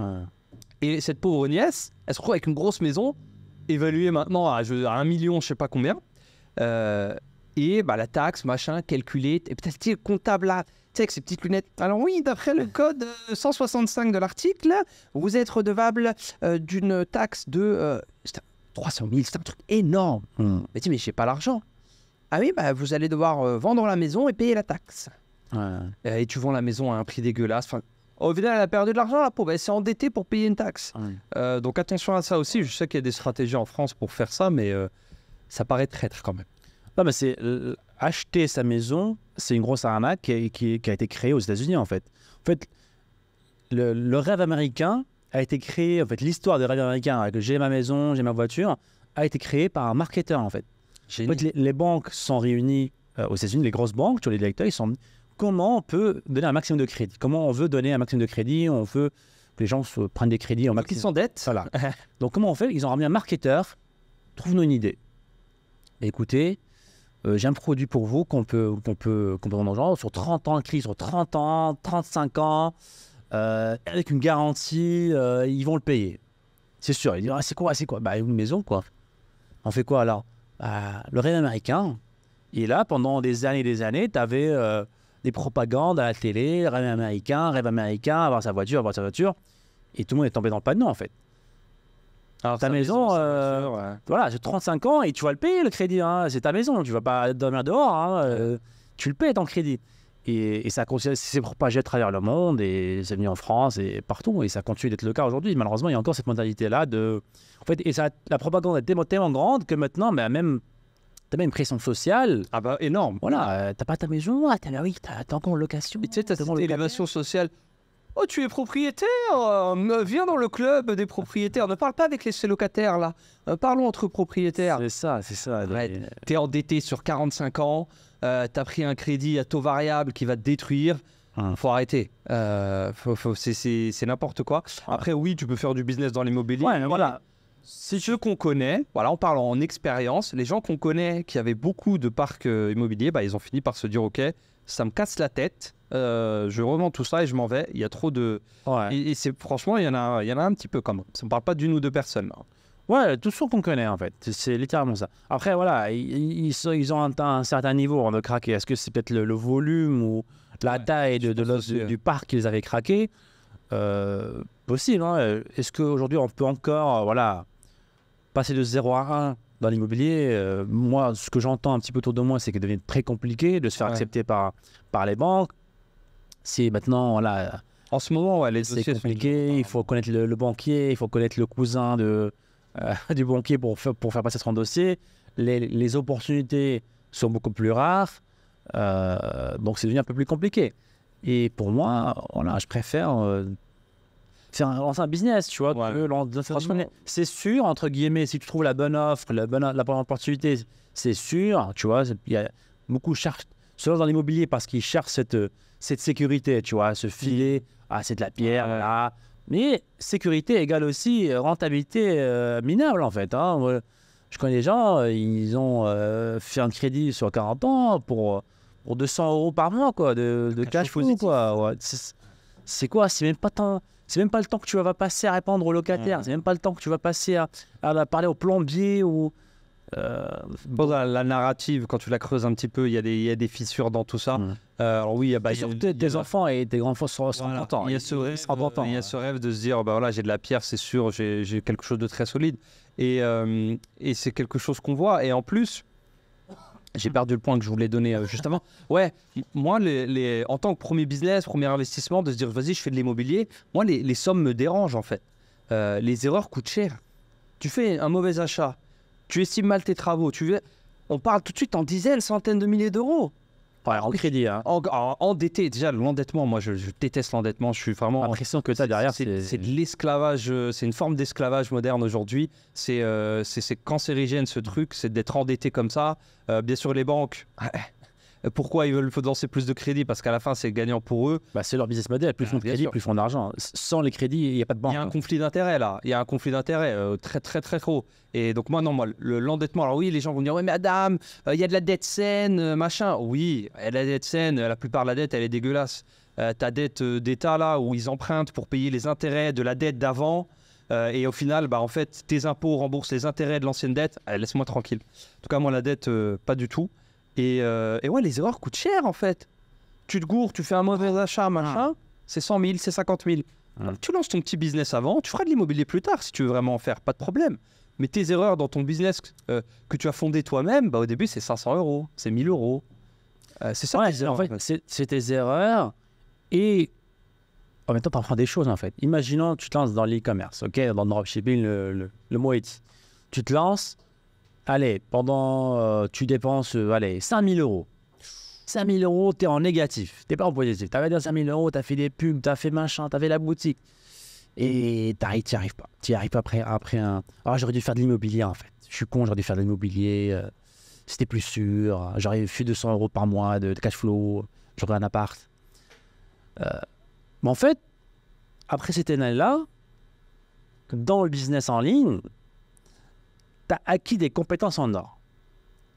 Et cette pauvre nièce, elle se retrouve avec une grosse maison, évaluée maintenant à 1 million, je sais pas combien. Et bah, la taxe, machin, calculée. Et peut-être le comptable là, tu sais, avec ses petites lunettes. Alors oui, d'après le code 165 de l'article, vous êtes redevable d'une taxe de 300 000. C'est un truc énorme. Mais tu dis, mais j'ai pas l'argent. Ah oui, bah, vous allez devoir vendre la maison et payer la taxe. Et tu vends la maison à un prix dégueulasse. Enfin, au final, elle a perdu de l'argent, la pauvre. Elle s'est endettée pour payer une taxe. Donc attention à ça aussi. Je sais qu'il y a des stratégies en France pour faire ça, mais ça paraît traître quand même. Non, mais acheter sa maison, c'est une grosse arnaque qui a été créée aux États-Unis en fait. En fait, le rêve américain a été créé. En fait, l'histoire des rêves américains, avec j'ai ma maison, j'ai ma voiture, a été créée par un marketeur en fait. En fait, les banques sont réunies aux États-Unis, les grosses banques, les directeurs, ils sont comment on peut donner un maximum de crédit. Comment on veut donner un maximum de crédit. On veut que les gens prennent des crédits en maximum. Ils s'endettent. Voilà. Donc comment on fait? Ils ont ramené un marketeur. Trouve-nous une idée. Écoutez, j'ai un produit pour vous qu'on peut vendre aux gens sur 30 ans, écrit sur 30 ans, 35 ans, avec une garantie, ils vont le payer. C'est sûr. Ils disent, c'est quoi? Bah, une maison, quoi. On fait quoi alors? Le rêve américain. Et là, pendant des années, tu avais des propagandes à la télé, rêve américain, avoir sa voiture. Et tout le monde est tombé dans le panneau, en fait. Alors, ta maison, voilà, c'est 35 ans et tu vas le payer, le crédit. Hein. C'est ta maison, tu ne vas pas dormir dehors. Hein. Tu le payes, ton crédit. Et ça s'est propagé à travers le monde et c'est venu en France et partout. Et ça continue d'être le cas aujourd'hui. Malheureusement, il y a encore cette mentalité-là de... En fait, et la propagande est tellement grande que maintenant, bah, même... T'as même une pression sociale. Ah bah énorme. Voilà, t'as pas ta maison, t'as encore en location. Et tu sais, t'as cette élévation sociale. Oh, tu es propriétaire, viens dans le club des propriétaires. Ne parle pas avec les locataires là. Parlons entre propriétaires. C'est ça. Ouais, t'es endetté sur 45 ans, t'as pris un crédit à taux variable qui va te détruire. Faut arrêter. C'est n'importe quoi. Après, oui, tu peux faire du business dans l'immobilier. Ouais, mais voilà. C'est ceux qu'on connaît, voilà, en parlant en expérience, les gens qu'on connaît qui avaient beaucoup de parcs immobiliers, bah, ils ont fini par se dire ok, ça me casse la tête, je revends tout ça et je m'en vais. Il y a trop de. Ouais. Et franchement, il y en a un petit peu quand même. Ça ne parle pas d'une ou deux personnes. Là. Ouais, tous ceux qu'on connaît en fait. C'est littéralement ça. Après, voilà, ils ont un certain niveau avant de craquer. Est-ce que c'est peut-être le volume ou la taille du parc qu'ils avaient craqué? Possible. Hein. Est-ce qu'aujourd'hui, on peut encore passer de 0 à 1 dans l'immobilier? Moi, ce que j'entends un petit peu autour de moi, c'est qu'il devient très compliqué de se faire accepter par les banques. C'est maintenant, en ce moment, c'est compliqué. Il faut connaître le banquier, il faut connaître le cousin du banquier pour faire passer son dossier. Les opportunités sont beaucoup plus rares. Donc, c'est devenu un peu plus compliqué. Et pour moi, je préfère... lancer un business, tu vois. Franchement, c'est sûr, entre guillemets, si tu trouves la bonne offre, la bonne opportunité, c'est sûr, tu vois. Il y a beaucoup se lancent dans l'immobilier parce qu'ils cherchent cette sécurité, tu vois, ce filet, c'est de la pierre, là. Mais sécurité égale aussi rentabilité minable, en fait. Hein. Moi, je connais des gens, ils ont fait un crédit sur 40 ans pour 200 € par mois, quoi, de cash flow, quoi. Ouais. C'est quoi? C'est même pas le temps que tu vas passer à répondre aux locataires. C'est même pas le temps que tu vas passer à parler aux plombiers ou... La narrative, quand tu la creuses un petit peu, il y a des fissures dans tout ça. Alors oui, tes enfants et tes grands-enfants sont contents. Il y a ce rêve de se dire, j'ai de la pierre, c'est sûr, j'ai quelque chose de très solide. Et c'est quelque chose qu'on voit. Et en plus, j'ai perdu le point que je voulais donner juste avant. Ouais, moi, en tant que premier business, premier investissement, de se dire, vas-y, je fais de l'immobilier, moi, les sommes me dérangent, en fait. Les erreurs coûtent cher. Tu fais un mauvais achat, tu estimes mal tes travaux, on parle tout de suite en dizaines, centaines de milliers d'euros. Ouais, en crédit. Hein. Endetté, déjà, l'endettement, moi, je déteste l'endettement. Je suis vraiment... L'impression que tu as derrière, c'est de l'esclavage, c'est une forme d'esclavage moderne aujourd'hui. C'est cancérigène, ce truc, c'est d'être endetté comme ça. Bien sûr, les banques... Pourquoi ils veulent lancer plus de crédits? Parce qu'à la fin, c'est gagnant pour eux. C'est leur business model. Plus ils font de crédit, plus ils font d'argent. Sans les crédits, il n'y a pas de banque. Il y a un conflit d'intérêts là. Il y a un conflit d'intérêts très, très, très gros. Et donc, moi, l'endettement. Alors, oui, les gens vont dire, ouais, mais Adam, il y a de la dette saine, machin. Oui, il y a de la dette saine. La plupart de la dette, elle est dégueulasse. Ta dette d'État là, où ils empruntent pour payer les intérêts de la dette d'avant. Et au final, en fait, tes impôts remboursent les intérêts de l'ancienne dette. Allez, laisse-moi tranquille. En tout cas, moi, la dette, pas du tout. Et ouais, les erreurs coûtent cher, en fait. Tu te gourres, tu fais un mauvais achat, machin, c'est 100 000, c'est 50 000. Donc, tu lances ton petit business avant, tu feras de l'immobilier plus tard si tu veux vraiment en faire, pas de problème. Mais tes erreurs dans ton business que tu as fondé toi-même, au début, c'est 500 €, c'est 1 000 €. C'est ça. Ouais, en fait, c'est tes erreurs et en même temps, tu apprends des choses, en fait. Imaginons, tu te lances dans l'e-commerce, ok, dans le dropshipping, le mot est dit. Tu te lances, allez, tu dépenses, 5 000 €. 5 000 €, tu es en négatif, tu n'es pas en positif. Tu avais dit 5 000 €, tu as fait des pubs, tu as fait machin, tu avais la boutique. Et tu n'y arrives pas. Tu n'y arrives pas après un... Alors, j'aurais dû faire de l'immobilier, en fait. Je suis con, j'aurais dû faire de l'immobilier. C'était plus sûr. J'aurais fait 200 € par mois de cash flow. J'aurais un appart. Mais en fait, après cette année-là, dans le business en ligne, tu as acquis des compétences en or.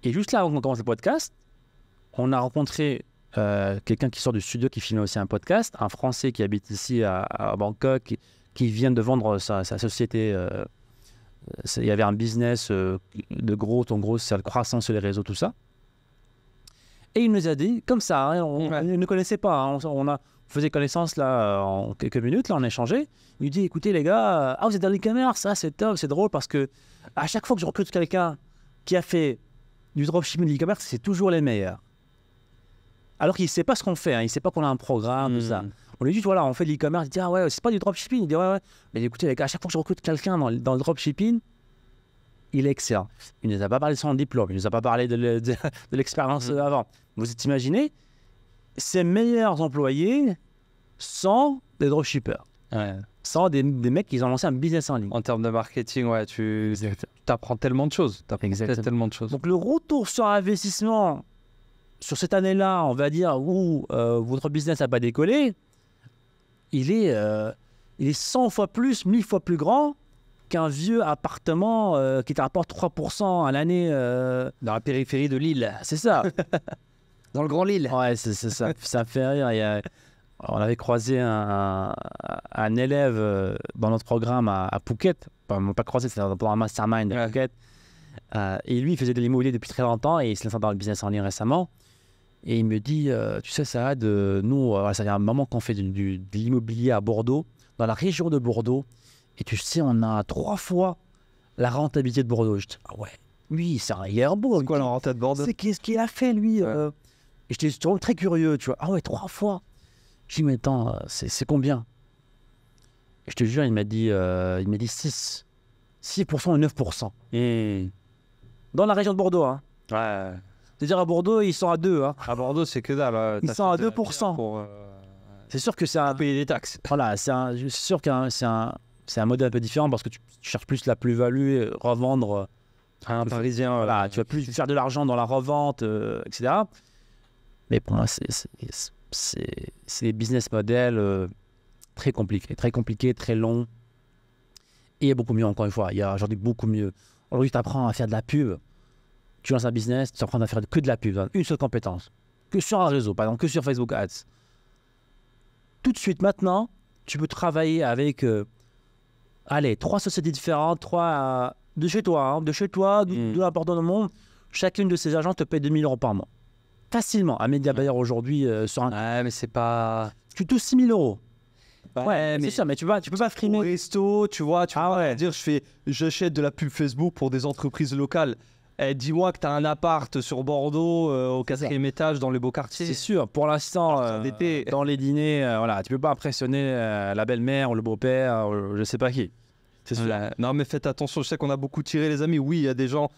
Et juste là, avant qu'on commence le podcast, on a rencontré quelqu'un qui sort du studio, qui filme aussi un podcast, un Français qui habite ici à Bangkok, qui vient de vendre sa société. Il y avait un business de gros, en gros, c'est la croissance sur les réseaux, tout ça. Et il nous a dit, comme ça, hein, on ne connaissait pas, hein, on faisait connaissance là en quelques minutes, là on échangeait. Il nous dit, écoutez les gars, vous êtes dans l'e-commerce, ça c'est top, c'est drôle parce que à chaque fois que je recrute quelqu'un qui a fait du dropshipping de l'e-commerce, c'est toujours les meilleurs. Alors qu'il ne sait pas ce qu'on fait, hein, il ne sait pas qu'on a un programme, tout ça. On lui dit, voilà, on fait de l'e-commerce. Il dit, ah ouais, c'est pas du dropshipping. Il dit, ouais. Mais écoutez, les gars, à chaque fois que je recrute quelqu'un dans le dropshipping, il est excellent. Il ne nous a pas parlé de son diplôme, il ne nous a pas parlé de l'expérience avant. Vous imaginez, ses meilleurs employés sont des dropshippers. Ouais. Sont des mecs qui ont lancé un business en ligne. En termes de marketing, ouais, tu apprends tellement de choses. Tellement de choses. Donc, le retour sur investissement sur cette année-là, on va dire, où votre business n'a pas décollé, il est 100 fois plus, 1000 fois plus grand qu'un vieux appartement qui te rapporte 3% à l'année. Dans la périphérie de Lille. C'est ça. Dans le Grand Lille. Ouais, c'est ça. Ça me fait rire. On avait croisé un élève dans notre programme à Phuket. Pas croisé, c'était dans un mastermind à Phuket. Et lui, il faisait de l'immobilier depuis très longtemps et il se lançait dans le business en ligne récemment. Et il me dit, tu sais Saad, nous, ça fait un moment qu'on fait de l'immobilier à Bordeaux, dans la région de Bordeaux. Et tu sais, on a 3 fois la rentabilité de Bordeaux. Je dis, ah ouais, lui, c'est un yerbo. C'est quoi la rentabilité de Bordeaux? C'est qu'est-ce qu'il a fait, lui Et j'étais très curieux, tu vois. Ah ouais, 3 fois. Je dis, mais attends, c'est combien? Et je te jure, il m'a dit 6%. 6% et 9%. Dans la région de Bordeaux, hein. Ouais. C'est-à-dire à Bordeaux, ils sont à 2. Hein. À Bordeaux, c'est que dalle. Ils sont à 2%. C'est sûr que c'est un... payer des taxes. Voilà, c'est sûr que c'est un modèle un peu différent parce que tu cherches plus la plus-value et revendre. Un Parisien. Voilà, tu vas plus faire de l'argent dans la revente, etc. Mais pour moi, c'est des business models très compliqués, très longs. Et beaucoup mieux, encore une fois. Il y a aujourd'hui beaucoup mieux. Aujourd'hui, tu apprends à faire de la pub. Tu lances un business, tu apprends à faire que de la pub, hein, une seule compétence, que sur un réseau, par exemple, que sur Facebook Ads. Tout de suite, maintenant, tu peux travailler avec 3 sociétés différentes, 3 de chez toi, de n'importe dans le monde. Chacune de ces agents te paie 2 000 € par mois. Facilement. Un média buyer aujourd'hui, sur un... Ouais, mais c'est pas... Tu touches 6 000 €. Ouais, mais c'est sûr, mais tu peux pas frimer. Au resto, tu vois, dire, j'achète de la pub Facebook pour des entreprises locales. Dis-moi que tu as un appart sur Bordeaux au 4e étage dans les beaux quartiers. C'est sûr, pour l'instant, dans les dîners, voilà, tu peux pas impressionner la belle-mère ou le beau-père, ou je sais pas qui. C'est sûr. Non, mais faites attention, je sais qu'on a beaucoup tiré les amis. Oui, il y a des gens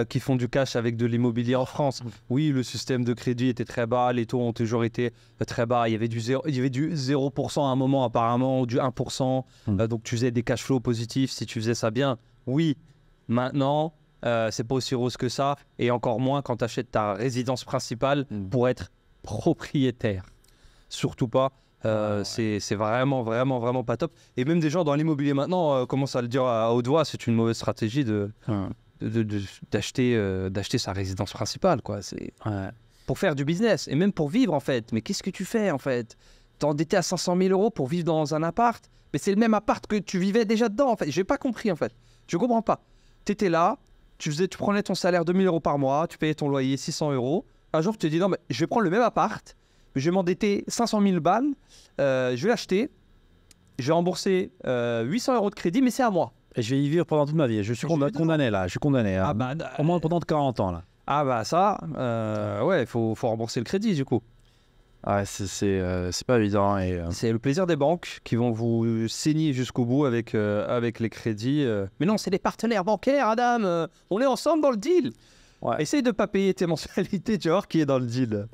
qui font du cash avec de l'immobilier en France. Oui, le système de crédit était très bas, les taux ont toujours été très bas. Il y avait du 0% à un moment apparemment, ou du 1%. Donc tu faisais des cash flows positifs si tu faisais ça bien. Oui, maintenant... c'est pas aussi rose que ça, et encore moins quand tu achètes ta résidence principale pour être propriétaire. Surtout pas. C'est vraiment pas top. Et même des gens dans l'immobilier maintenant commencent à le dire à haute voix, c'est une mauvaise stratégie d'acheter sa résidence principale, quoi. C'est pour faire du business et même pour vivre en fait. Mais qu'est-ce que tu fais en fait? T'es endetté à 500 000 € pour vivre dans un appart, mais c'est le même appart que tu vivais déjà dedans en fait. J'ai pas compris en fait. Je comprends pas. T'étais là. Tu prenais ton salaire 2 000 € par mois, tu payais ton loyer 600 €, Un jour, tu te dis, non, mais je vais prendre le même appart, mais je vais m'endetter 500 000 balles, je vais l'acheter, je vais rembourser 800 € de crédit, mais c'est à moi. Et je vais y vivre pendant toute ma vie. Je suis condamné là. Je suis condamné. Hein. Ah bah, Au moins pendant 40 ans là. Ah bah ça, ouais, faut rembourser le crédit du coup. Ouais, c'est pas évident. Et, C'est le plaisir des banques qui vont vous saigner jusqu'au bout avec les crédits. Mais non, c'est des partenaires bancaires, Adam. On est ensemble dans le deal. Ouais. Essaye de pas payer tes mensualités, tu vas voir qui est dans le deal.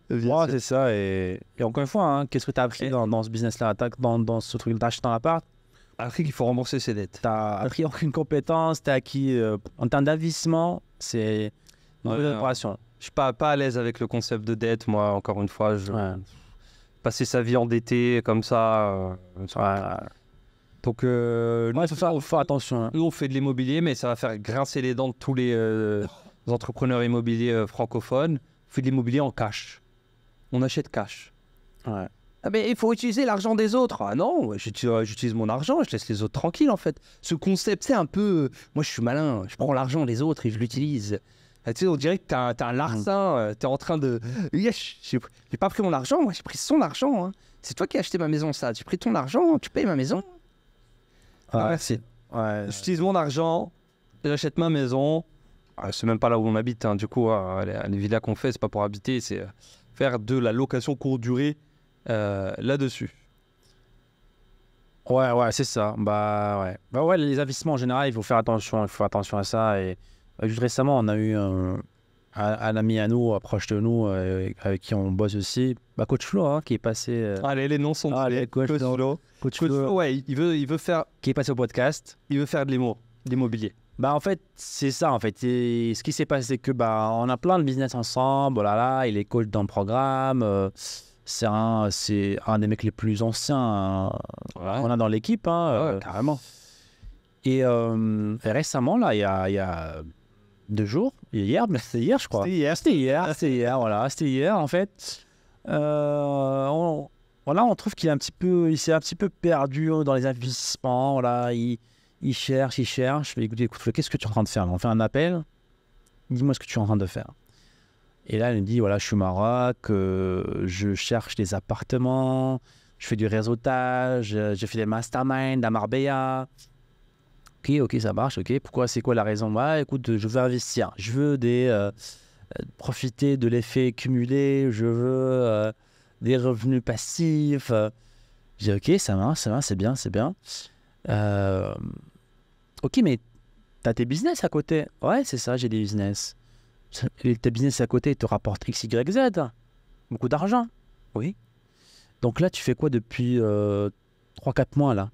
Ouais, c'est ça. Et encore une fois, hein, qu'est-ce que tu as appris dans ce business-là, dans ce truc d'acheter un appart? Après qu'il faut rembourser ses dettes. Tu n'as appris aucune compétence, tu as acquis en termes d'investissement, c'est une bonne opération. Je suis pas à l'aise avec le concept de dette, moi, encore une fois. Passer sa vie endettée comme ça. Donc, il faut faire attention. Hein. Nous, on fait de l'immobilier, mais ça va faire grincer les dents de tous les entrepreneurs immobiliers francophones. On fait de l'immobilier en cash. On achète cash. Ouais. Ah mais il faut utiliser l'argent des autres. Ah non, j'utilise mon argent, je laisse les autres tranquilles en fait. Ce concept, c'est un peu... moi, je suis malin, je prends l'argent des autres et je l'utilise. Ah, tu sais, on dirait que t'as un larcin, t'es en train de... Yes, j'ai pas pris mon argent, moi j'ai pris son argent. Hein. C'est toi qui as acheté ma maison, ça. Tu as pris ton argent, tu payes ma maison. Ah, merci. Ouais. J'utilise mon argent, j'achète ma maison. Ah, c'est même pas là où on habite, hein. Du coup, les villas qu'on fait, c'est pas pour habiter, c'est faire de la location courte durée là-dessus. Ouais, c'est ça. Bah ouais, les investissements en général, il faut faire attention à ça. Et juste récemment, on a eu un ami à nous, proche de nous, avec qui on bosse aussi, Coach Flo, hein, qui est passé. Allez, les noms sont Coach Flo. Coach Flo, ouais, il veut faire. Qui est passé au podcast. Il veut faire de l'immobilier. Bah en fait, c'est ça en fait. Et ce qui s'est passé, c'est que on a plein de business ensemble. Oh là là, il est coach dans le programme. C'est un des mecs les plus anciens qu'on a dans l'équipe, hein, carrément. Et récemment, là, il y a 2 jours, c'était hier, je crois. C'était hier, en fait. On trouve qu'il s'est un petit peu perdu dans les investissements. Voilà, il cherche. Je vais écoute, qu'est-ce que tu es en train de faire là? On fait un appel. Dis-moi ce que tu es en train de faire. Et là, il me dit, voilà, je suis au Maroc, je cherche des appartements, je fais du réseautage, j'ai fait des masterminds à Marbella. Ok, ça marche, ok. Pourquoi, c'est quoi la raison? Écoute, je veux investir, je veux profiter de l'effet cumulé, je veux des revenus passifs. J'ai dit, ok, ça va, c'est bien. Ok, mais t'as tes business à côté? Ouais, c'est ça, j'ai des business. Tes business à côté te rapportent X, Y, Z. Beaucoup d'argent. Oui. Donc là, tu fais quoi depuis 3-4 mois là?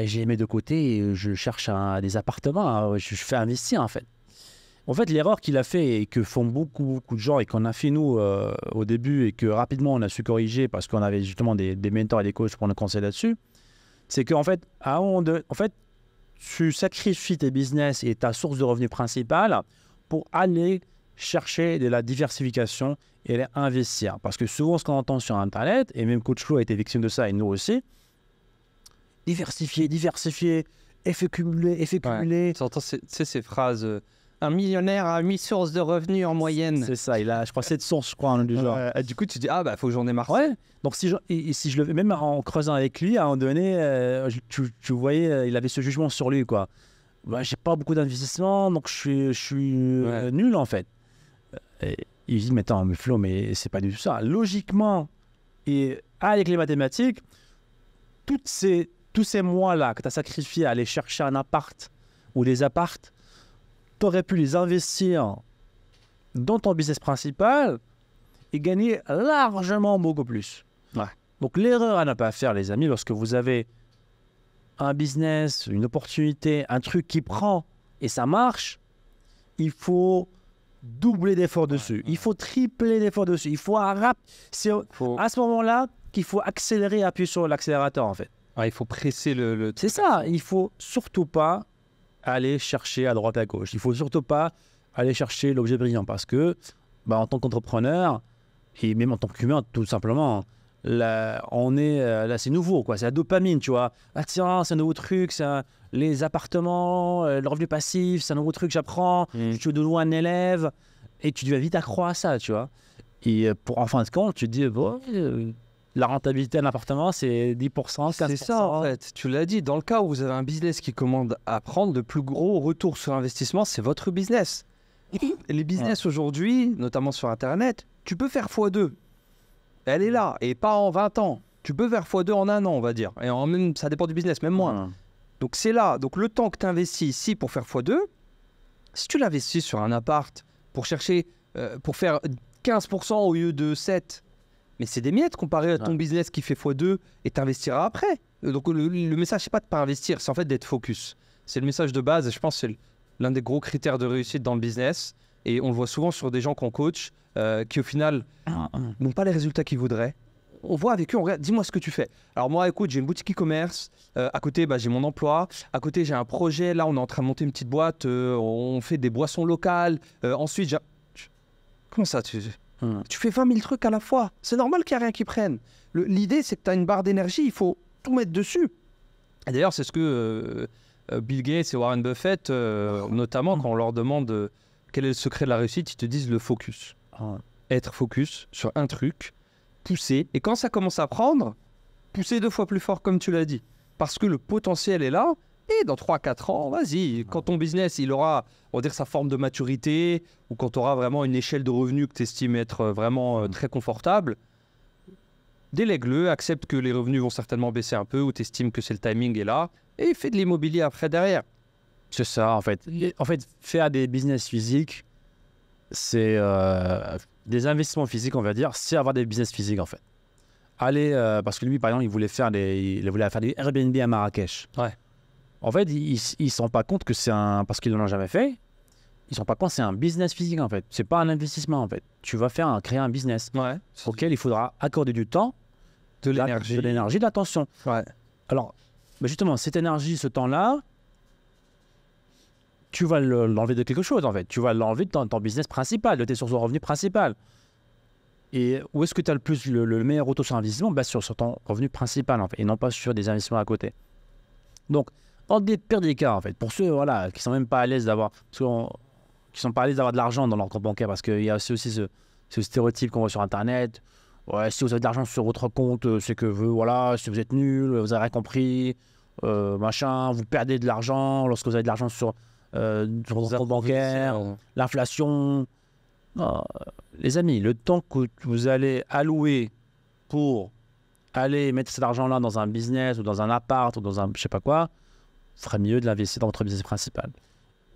J'ai mis de côté et je cherche des appartements. Je fais investir en fait. En fait, l'erreur qu'il a fait et que font beaucoup de gens et qu'on a fait nous au début et que rapidement on a su corriger parce qu'on avait justement des mentors et des coachs pour nous conseiller là-dessus, c'est qu'en fait, tu sacrifies tes business et ta source de revenus principale pour aller chercher de la diversification et aller investir. Parce que souvent, ce qu'on entend sur Internet, et même Coach Flo a été victime de ça, et nous aussi, diversifier, effet cumulé. Ouais. Tu entends ces phrases, un millionnaire a 8 sources de revenus en moyenne. C'est ça, il a, je crois, 7 sources, je crois, du genre. Du coup, tu dis, faut que j'en ai marre. Ouais, donc si je le fais, même en creusant avec lui, à un moment donné, tu voyais, il avait ce jugement sur lui, quoi. J'ai pas beaucoup d'investissement, donc je suis nul en fait. Et il dit, mais attends, Flo, mais c'est pas du tout ça. Logiquement, et avec les mathématiques, tous ces mois-là que tu as sacrifié à aller chercher un appart ou des apparts, tu aurais pu les investir dans ton business principal et gagner largement beaucoup plus. Ouais. Donc l'erreur à ne pas faire, les amis, lorsque vous avez un business, une opportunité, un truc qui prend et ça marche, il faut doubler d'efforts dessus. Il faut tripler d'efforts dessus. Il faut c'est à ce moment-là qu'il faut accélérer et appuyer sur l'accélérateur en fait. Il faut presser le... C'est ça. Il faut surtout pas aller chercher à droite à gauche. Il faut surtout pas aller chercher l'objet brillant parce que en tant qu'entrepreneur et même en tant qu'humain tout simplement, là c'est nouveau quoi, c'est la dopamine, tu vois. Ah tiens, c'est un nouveau truc, les appartements, le revenu passif, c'est un nouveau truc, j'apprends, je suis de loin un élève. Et tu deviens vite accro à ça, tu vois. Et en fin de compte, tu te dis, bon, la rentabilité d'un appartement, c'est 10%, 15%. C'est ça, en fait. Tu l'as dit, dans le cas où vous avez un business qui commande à prendre, le plus gros retour sur investissement, c'est votre business. Et les business aujourd'hui, notamment sur Internet, tu peux faire x2. Elle est là, et pas en 20 ans. Tu peux faire x2 en 1 an, on va dire. Et même, ça dépend du business, même moins. Donc c'est là. Donc le temps que tu investis ici pour faire x2, si tu l'investis sur un appart pour chercher, pour faire 15% au lieu de 7%, mais c'est des miettes comparé à ton business qui fait x2 et t'investiras après. Donc le message, c'est pas de pas investir, c'est en fait d'être focus. C'est le message de base et je pense que c'est l'un des gros critères de réussite dans le business. Et on le voit souvent sur des gens qu'on coach qui au final n'ont pas les résultats qu'ils voudraient. On voit avec eux, on regarde, dis-moi ce que tu fais. Alors moi, écoute, j'ai une boutique e-commerce. À côté, j'ai mon emploi. À côté, j'ai un projet. Là, on est en train de monter une petite boîte. On fait des boissons locales. Ensuite, comment ça tu fais 20 000 trucs à la fois. C'est normal qu'il n'y a rien qui prenne. L'idée, c'est que tu as une barre d'énergie. Il faut tout mettre dessus. Et d'ailleurs, c'est ce que Bill Gates et Warren Buffett, notamment, quand on leur demande quel est le secret de la réussite, ils te disent le focus. Être focus sur un truc, pousser. Et quand ça commence à prendre, pousser 2 fois plus fort, comme tu l'as dit. Parce que le potentiel est là. Et dans 3-4 ans, vas-y, quand ton business, il aura, on va dire, sa forme de maturité, ou quand tu auras vraiment une échelle de revenus que tu estimes être vraiment très confortable, délègue-le, accepte que les revenus vont certainement baisser un peu, ou tu estimes que c'est le timing est là, et fais de l'immobilier après derrière. C'est ça, en fait. Faire des business physiques, c'est des investissements physiques, on va dire, c'est avoir des business physiques, en fait. Parce que lui, par exemple, il voulait faire du Airbnb à Marrakech. Ouais. En fait, ils ne se rendent pas compte que c'est parce qu'ils ne l'ont jamais fait, ils ne se rendent pas compte que c'est un business physique, en fait. C'est pas un investissement, en fait. Tu vas créer un business auquel il faudra accorder du temps, de l'énergie, de l'attention. Ouais. Alors, justement, cette énergie, ce temps-là, tu vas l'enlever de quelque chose, en fait. Tu vas l'enlever de ton business principal, de tes sources de revenus principales. Et où est-ce que tu as le meilleur retour sur investissement? Sur ton revenu principal, en fait, et non pas sur des investissements à côté. Donc, dans des pires des cas, en fait, pour ceux qui sont même pas à l'aise d'avoir, qui sont pas à l'aise d'avoir de l'argent dans leur compte bancaire, parce qu'il y a aussi ce stéréotype qu'on voit sur Internet. Ouais, si vous avez de l'argent sur votre compte, c'est que si vous êtes nul, vous avez rien compris, vous perdez de l'argent lorsque vous avez de l'argent sur votre compte bancaire, l'inflation. Les amis, le temps que vous allez allouer pour aller mettre cet argent-là dans un business ou dans un appart ou dans un je sais pas quoi, il ferait mieux de l'investir dans votre business principal.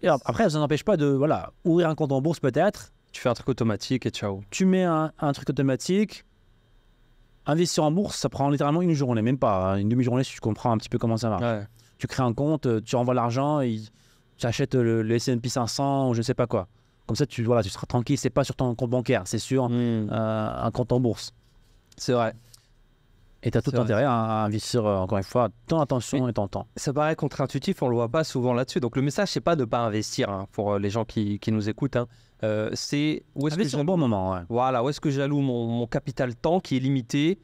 Et après, ça n'empêche pas de ouvrir un compte en bourse peut-être. Tu fais un truc automatique et ciao. Tu mets un truc automatique. Investir en bourse, ça prend littéralement une journée, même pas une demi-journée si tu comprends un petit peu comment ça marche. Ouais. Tu crées un compte, tu envoies l'argent, et tu achètes le S&P 500 ou je ne sais pas quoi. Comme ça, tu seras tranquille. C'est pas sur ton compte bancaire, c'est sur un compte en bourse. C'est vrai. Et tu as tout intérêt à investir, encore une fois, ton attention et ton temps. Ça paraît contre-intuitif, on ne le voit pas souvent là-dessus. Donc le message, c'est pas de ne pas investir pour les gens qui nous écoutent. C'est où est-ce que c'est un bon moment. Ouais. Voilà, où est-ce que j'alloue mon capital temps qui est limité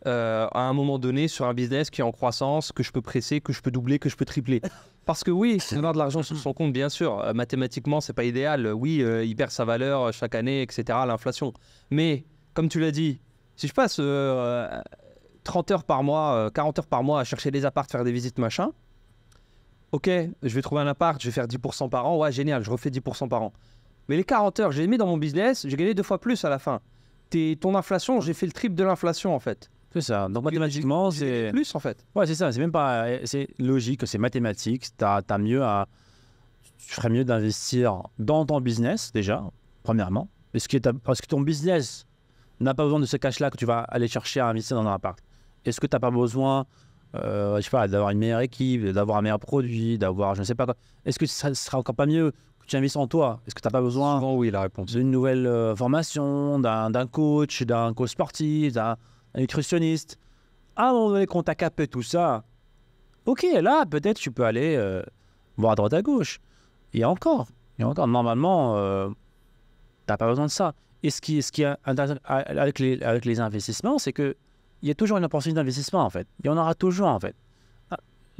à un moment donné sur un business qui est en croissance, que je peux presser, que je peux doubler, que je peux tripler. Parce que oui, c'est avoir de l'argent sur son compte, bien sûr. Mathématiquement, c'est pas idéal. Oui, il perd sa valeur chaque année, etc. L'inflation. Mais comme tu l'as dit, si je passe 30 heures par mois, 40 heures par mois à chercher des apparts, faire des visites, machin, ok, je vais trouver un appart, je vais faire 10% par an. Ouais, génial, je refais 10% par an. Mais les 40 heures, j'ai mis dans mon business, j'ai gagné 2 fois plus à la fin. Ton inflation, j'ai fait le triple de l'inflation en fait. C'est ça. Donc mathématiquement, c'est plus en fait. Ouais, c'est ça. C'est même pas. C'est logique, c'est mathématique. Tu ferais mieux d'investir dans ton business déjà, premièrement, parce que ton business n'a pas besoin de ce cash-là que tu vas aller chercher à investir dans un appart. Est-ce que tu n'as pas besoin, d'avoir une meilleure équipe, d'avoir un meilleur produit, d'avoir je ne sais pas quoi. Est-ce que ça sera encore pas mieux que tu investisses en toi? Est-ce que tu n'as pas besoin oui, la réponse. d'une nouvelle formation, d'un coach sportif, d'un nutritionniste? À un moment donné, quand tu as capé tout ça, ok, là, peut-être tu peux aller voir à droite à gauche. Et encore, normalement, tu n'as pas besoin de ça. Et ce qui est intéressant avec les investissements, c'est qu'il y a toujours une opportunité d'investissement, en fait. Il y en aura toujours, en fait.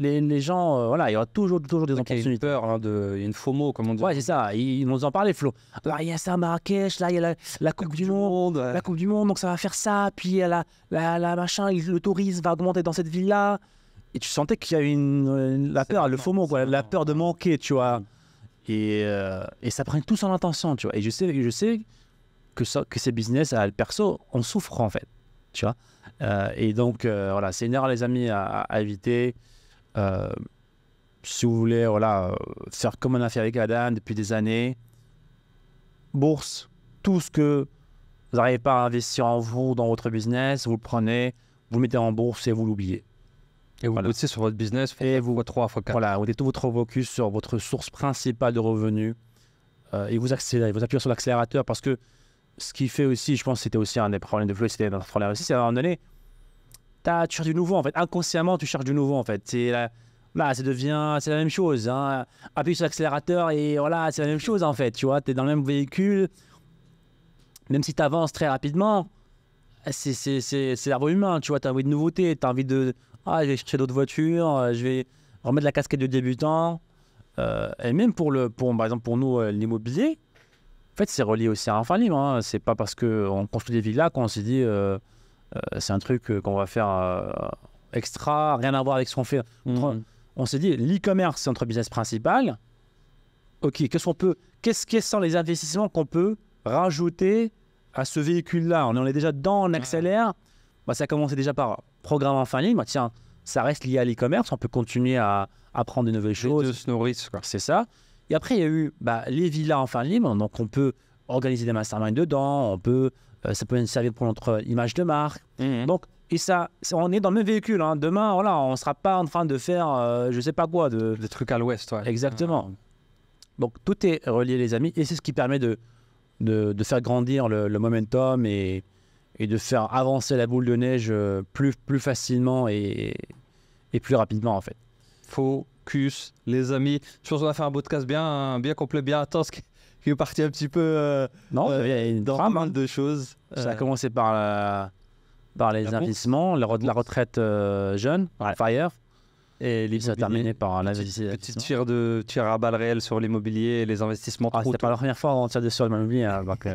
les gens, voilà, il y aura toujours des Il y a une opportunités. peur, hein, il y a une FOMO, comme on dit. Ouais, c'est ça. Ils nous en parlaient, Flo. Alors, il y a ça à Marrakech, là, il y a la Coupe du Monde. ouais. La Coupe du Monde, donc ça va faire ça. Puis il y a la machin, le tourisme va augmenter dans cette ville-là. Et tu sentais qu'il y a la peur, le FOMO, quoi, la peur de manquer, tu vois. Et ça prend tout son intention, tu vois. Et je sais que ces business, le perso, on souffre, en fait, tu vois. Et donc, voilà, c'est une erreur, les amis, à éviter. Si vous voulez, voilà, faire comme on a fait avec Adam depuis des années, bourse, tout ce que vous n'arrivez pas à investir en vous, dans votre business, vous le prenez, vous le mettez en bourse et vous l'oubliez. Et vous bossez sur votre business, et vous fois 3, fois 4. Voilà, vous mettez tout votre focus sur votre source principale de revenus et vous accélérez, vous appuyez sur l'accélérateur parce que ce qui fait aussi, je pense que c'était aussi un des problèmes de Flow, c'était notre problème aussi, c'est à un moment donné, tu cherches du nouveau en fait, inconsciemment tu cherches du nouveau en fait, c'est la même chose, hein. Appuyer sur l'accélérateur et voilà, c'est la même chose en fait, tu vois, tu es dans le même véhicule, même si tu avances très rapidement, c'est l'arbre humain, tu vois, tu as envie de nouveauté, tu as envie de, je vais chercher d'autres voitures, je vais remettre la casquette de débutant, et même par exemple pour nous, l'immobilier, en fait c'est relié aussi à un libre, hein. C'est pas parce qu'on construit des villas qu'on s'est dit, c'est un truc qu'on va faire extra, rien à voir avec ce qu'on fait. On s'est dit, l'e-commerce, c'est notre business principal. Ok, quels sont les investissements qu'on peut rajouter à ce véhicule-là? On est déjà dedans, on accélère. Ça a commencé déjà par programme en fin ligne. Tiens, ça reste lié à l'e-commerce, on peut continuer à apprendre de nouvelles choses. De se nourrir, quoi. C'est ça. Et après, il y a eu les villas en fin libre. Donc, on peut organiser des masterminds dedans. Ça peut servir pour notre image de marque. Donc, on est dans le même véhicule. Hein. Demain, voilà, on ne sera pas en train de faire, je ne sais pas quoi. Des trucs à l'ouest, ouais. Exactement. Donc, tout est relié, les amis. Et c'est ce qui permet de faire grandir le momentum et de faire avancer la boule de neige plus facilement et plus rapidement, en fait. Focus, les amis. Je pense qu'on a fait un podcast bien complet, bien intense, qui est parti un petit peu non, il y a une dans pas mal de choses. Ça a commencé par les investissements, la retraite jeune, FIRE, et ça a terminé par l'investissement. Petite tir à balles réelles sur l'immobilier et les investissements. C'était pas la première fois qu'on tire sur l'immobilier. Hein, donc,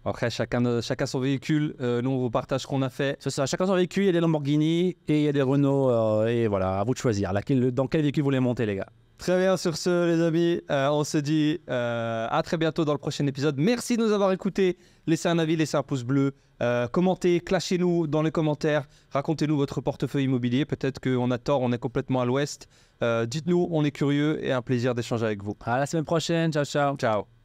après, chacun son véhicule. Nous, on vous partage ce qu'on a fait. C'est ça, chacun son véhicule. Il y a des Lamborghini et il y a des Renault. Et voilà, à vous de choisir. Dans quel véhicule vous voulez monter, les gars? Très bien, sur ce, les amis, on se dit à très bientôt dans le prochain épisode. Merci de nous avoir écoutés. Laissez un avis, laissez un pouce bleu. Commentez, clashez-nous dans les commentaires. Racontez-nous votre portefeuille immobilier. Peut-être qu'on a tort, on est complètement à l'ouest. Dites-nous, on est curieux et un plaisir d'échanger avec vous. À la semaine prochaine. Ciao, ciao. Ciao.